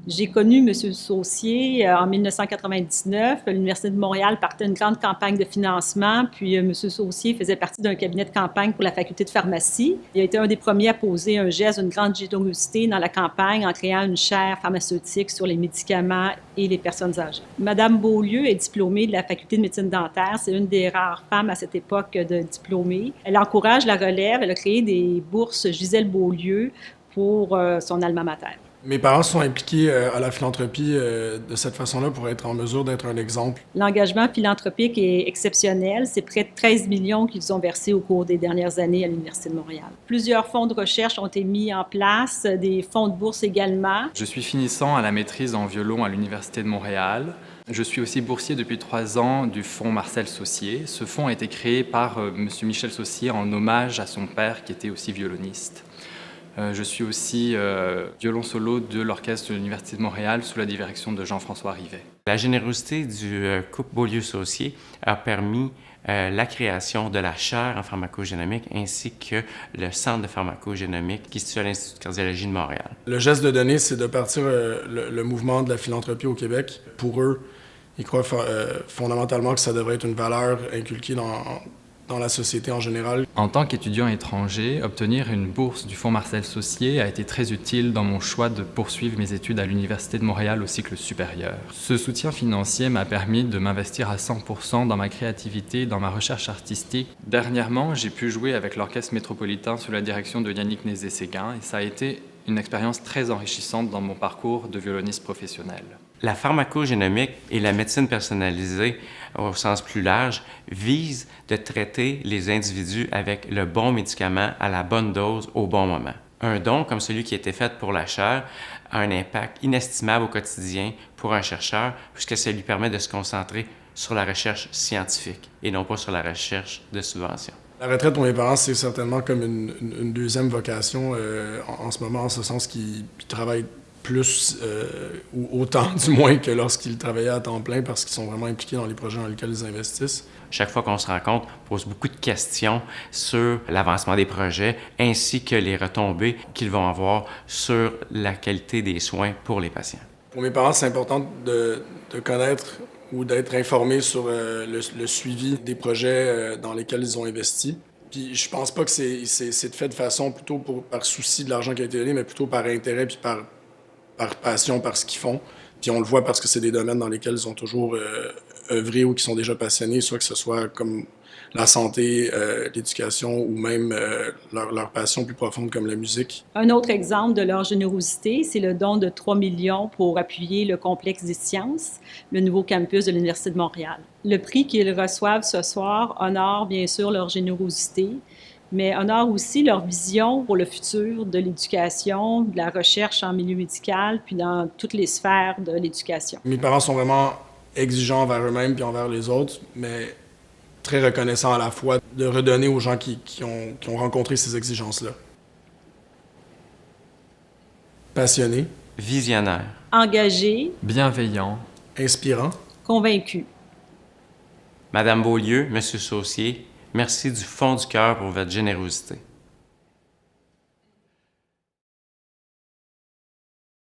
J'ai connu M. Saucier en 1999. L'Université de Montréal partait une grande campagne de financement, puis M. Saucier faisait partie d'un cabinet de campagne pour la faculté de pharmacie. Il a été un des premiers à poser un geste d'une grande générosité dans la campagne en créant une chaire pharmaceutique sur les médicaments et les personnes âgées. Madame Beaulieu est diplômée de la faculté de médecine dentaire. C'est une des rares femmes à cette époque de diplômée. Elle encourage la relève. Elle a créé des bourses Gisèle Beaulieu pour son alma mater. Mes parents sont impliqués à la philanthropie de cette façon-là pour être en mesure d'être un exemple. L'engagement philanthropique est exceptionnel. C'est près de 13 millions qu'ils ont versés au cours des dernières années à l'Université de Montréal. Plusieurs fonds de recherche ont été mis en place, des fonds de bourse également. Je suis finissant à la maîtrise en violon à l'Université de Montréal. Je suis aussi boursier depuis 3 ans du fonds Marcel Saucier. Ce fonds a été créé par M. Michel Saucier en hommage à son père qui était aussi violoniste. Je suis aussi violon solo de l'orchestre de l'Université de Montréal sous la direction de Jean-François Rivet. La générosité du couple Beaulieu-Saucier a permis la création de la chaire en pharmacogénomique ainsi que le centre de pharmacogénomique qui se situe à l'Institut de cardiologie de Montréal. Le geste de donner, c'est de partir le mouvement de la philanthropie au Québec. Pour eux, ils croient fondamentalement que ça devrait être une valeur inculquée dans la société en général. En tant qu'étudiant étranger, obtenir une bourse du fonds Marcel Saucier a été très utile dans mon choix de poursuivre mes études à l'Université de Montréal au cycle supérieur. Ce soutien financier m'a permis de m'investir à 100% dans ma créativité, dans ma recherche artistique. Dernièrement, j'ai pu jouer avec l'Orchestre métropolitain sous la direction de Yannick Nézet-Séguin et ça a été une expérience très enrichissante dans mon parcours de violoniste professionnel. La pharmacogénomique et la médecine personnalisée, au sens plus large, visent de traiter les individus avec le bon médicament à la bonne dose au bon moment. Un don comme celui qui a été fait pour la chaire a un impact inestimable au quotidien pour un chercheur puisque ça lui permet de se concentrer sur la recherche scientifique et non pas sur la recherche de subventions. La retraite pour mes parents, c'est certainement comme une deuxième vocation en ce moment, en ce sens qu'ils travaillent plus, ou autant du moins que lorsqu'ils travaillaient à temps plein parce qu'ils sont vraiment impliqués dans les projets dans lesquels ils investissent. Chaque fois qu'on se rencontre, on pose beaucoup de questions sur l'avancement des projets ainsi que les retombées qu'ils vont avoir sur la qualité des soins pour les patients. Pour mes parents, c'est important de connaître ou d'être informés sur le suivi des projets dans lesquels ils ont investi. Puis je pense pas que c'est fait de façon plutôt par souci de l'argent qui a été donné, mais plutôt par intérêt puis par passion, par ce qu'ils font. Puis on le voit parce que c'est des domaines dans lesquels ils ont toujours œuvré ou qui sont déjà passionnés, soit que ce soit comme la santé, l'éducation ou même leur passion plus profonde comme la musique. Un autre exemple de leur générosité, c'est le don de 3 millions pour appuyer le complexe des sciences, le nouveau campus de l'Université de Montréal. Le prix qu'ils reçoivent ce soir honore bien sûr leur générosité, mais honore aussi leur vision pour le futur de l'éducation, de la recherche en milieu médical, puis dans toutes les sphères de l'éducation. Mes parents sont vraiment exigeants envers eux-mêmes puis envers les autres, mais très reconnaissants à la fois de redonner aux gens qui ont rencontré ces exigences-là. Passionnés. Visionnaire. Engagés. Bienveillant. Inspirants. Convaincus. Madame Beaulieu, Monsieur Saucier, merci du fond du cœur pour votre générosité.